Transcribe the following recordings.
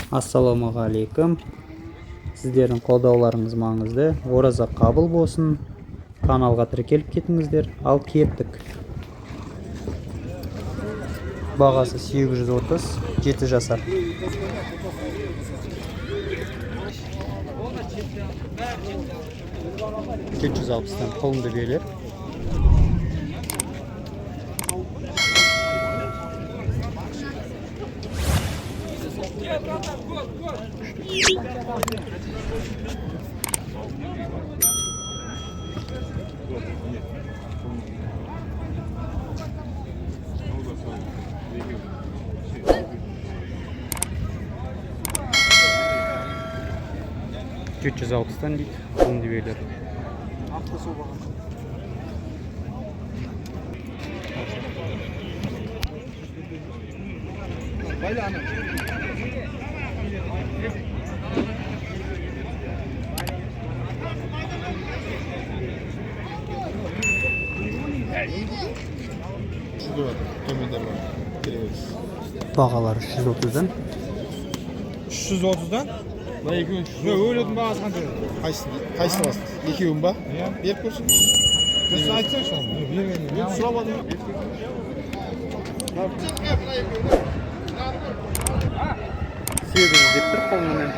Assalomualaikum. Sizlerin қолдауларыңыз маңызды. Ораза қабыл болсын. Каналға тіркеліп кетіңіздер. Ал кеттік. Бағасы 830, 7 жасар. $360'dan қолымды берер. $360'dan deydi, қолымды берер. Бағалары 330'dan. 330'dan? Ben 200. Ne öyledim bağız kanka? Kaçtı bastı? 2 gün bak. Bir kursun. Nasıl açsan şu an? Ben soramadım. Sevginiz deyip bir қолынан.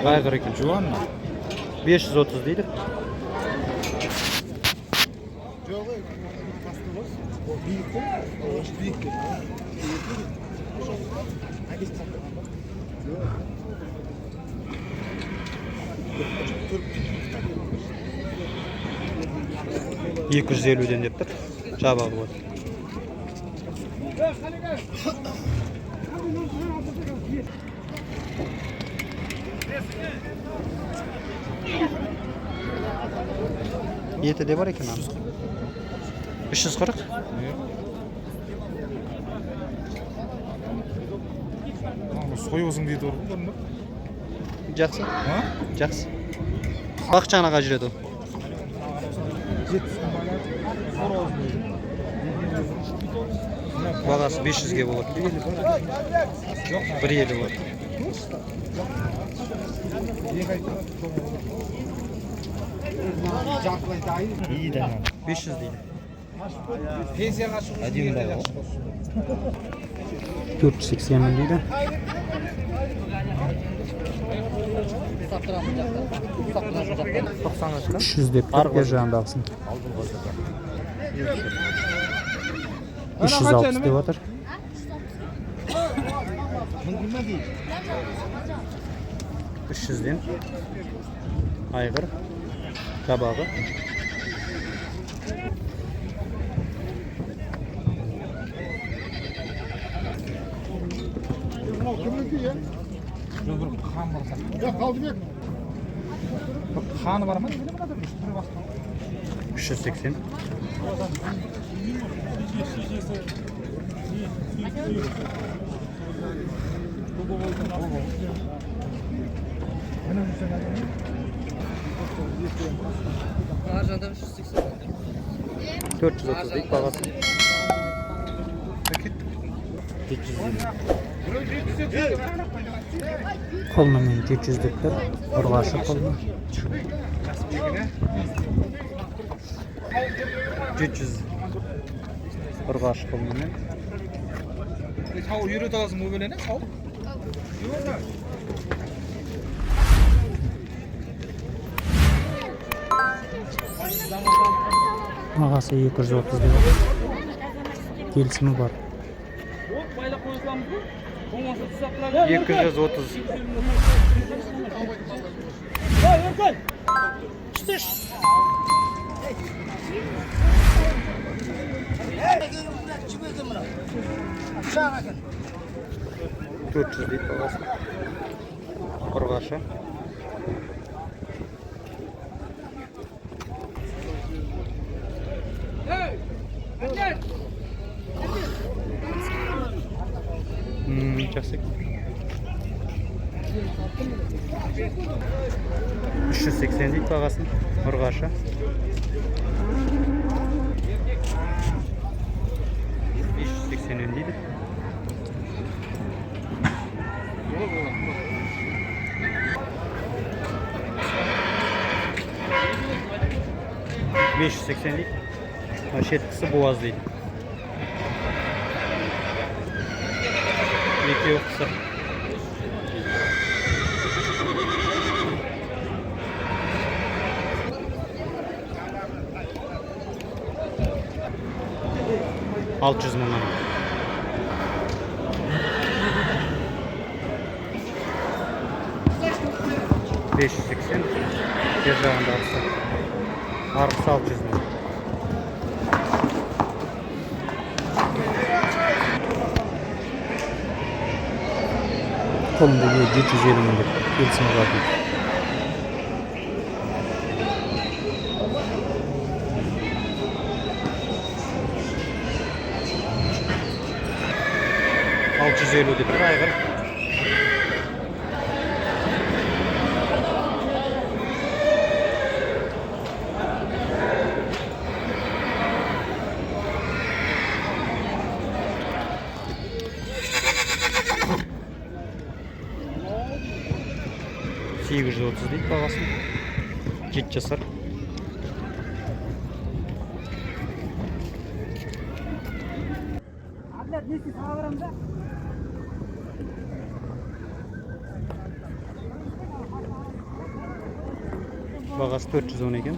Qayğır ekan. Juvan mı? 530 deydi. $250'den deptir. Jabagı bor. Yeti de var ekan abi. 340. Soyuyorsun diye doğru mu? Жақсы. Ha? Жақсы. Бақчанаға жүреді ол. Бағасы 500-ге болады. 1.50 болады. İyi de. 500 дейді. Pensiyaga çıkmış. Один да. 480 мың дейді. Тоқсан 300 деп тұр, бер жағындағысын. 360 деп отыр. $300'den айғыр, жабағы. Kanı var mı? 380. Arjanda 380. 430 deyik бағасы. 420. Қолына мен 400 деп тұр. Ұрғашы қолына. 400. Ұрғашы қолына мен. Tavuk yürüt alsın bu böyle ne? Tavuk. Бағасы 230 деп. Келісімі бар. 230. $400 deyip бағасы. Ұрғашы. Жақсы екен. 380 дейді бағасын. Ұрғашы. 580 дейді. $580 дейді. Шеткісі боğaz дейді. Екеуі қысыр. $600 мыңнан. $580. Жер жағында арқысы. Арқысы $600 мың. Қолымда 750 мың деп келісім бар дейді. $650 деп бір айғыр. $830 дейді бағасын. 7 жасар. Бағасы 410 екен.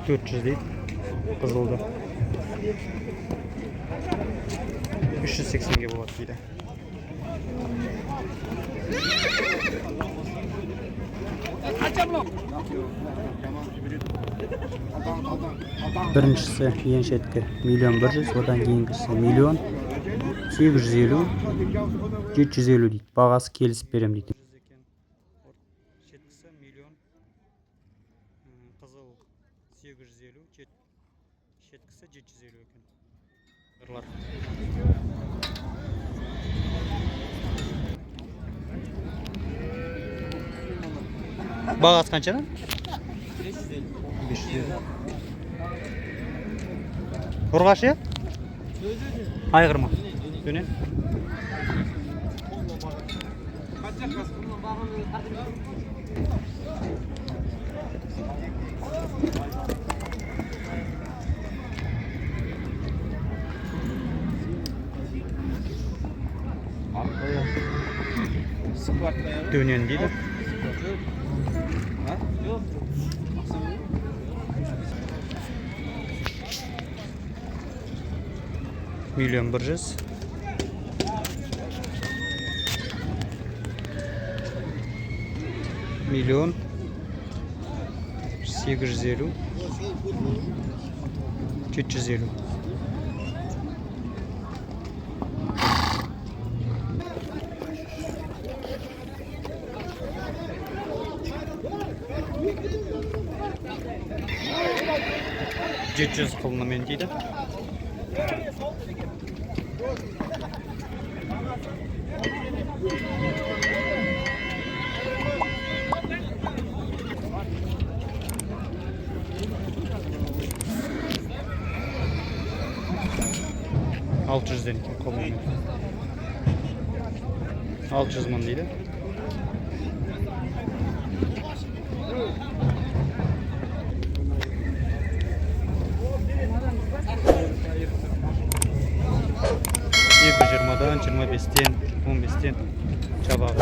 $400 değil. Kızıldı. 380'ge болады дейді. Біріншісі ең шеткі $1.100.000, одан кейінгісі $1.850.000, $750 дейді. Бағасы келісіп берем дейді. Шеткісі $1.000.000, қызыл $850, шеткісі $750 екен. Бағасы қаншадан? $550. Ұрғашы? Айғыр ма? Дөнен? Dönen дейді. $1.100.000. $1.850.000, $750. $700 puluna men deydi. $600'den ekan qo'lman. 600 ming deydi. $220'dan, 25'ten, 15'ten çabağı.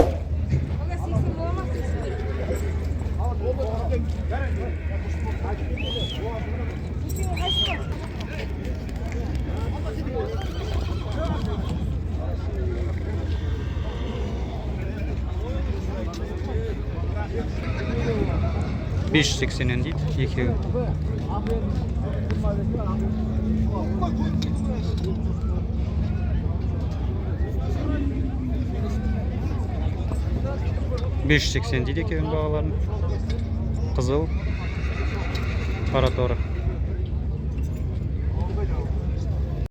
580'den deydi. Екеуі. $580 дейді екеуінің бағаларын. Қызыл, қара торы.